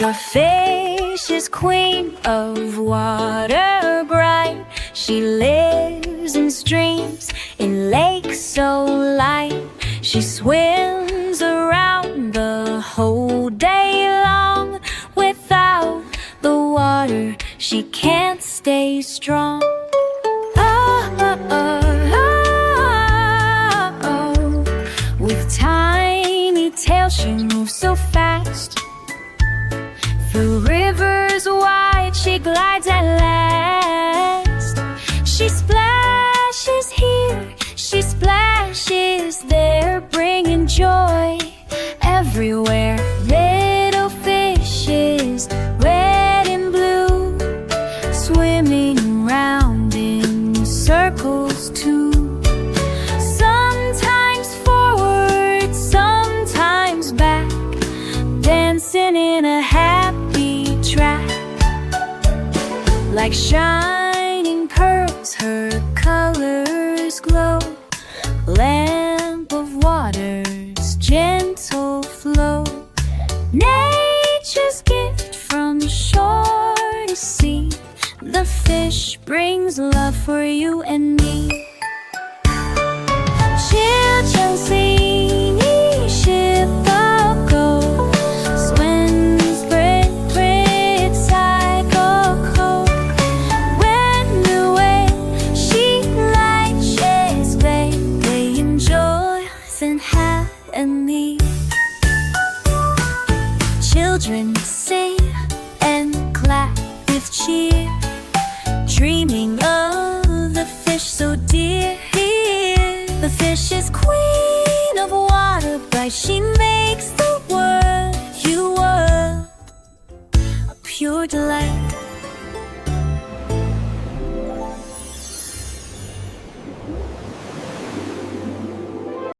The fish is queen of water bright. She lives in streams, in lakes so light. She swims around the whole day long. Without the water, she can't stay strong. With tiny tail she moves so fast. Through rivers wide she glides at last. She splashes here, she splashes there, bringing joy everywhere. Little fishes, red and blue, swimming round in circles too. Sometimes forward, sometimes back, dancing in a happy track. Like shining pearls, her colors glow. Lamp of water's gentle flow. Nature's gift from shore to sea. The fish brings love for you and me. Children sing, ship of gold, swings Brit cycle cold. When the wave she lashes they enjoy and happily. Children sing and clap with cheer, dreaming of the fish so dear. The fish is queen of water bright. She makes the world, you world, a pure delight.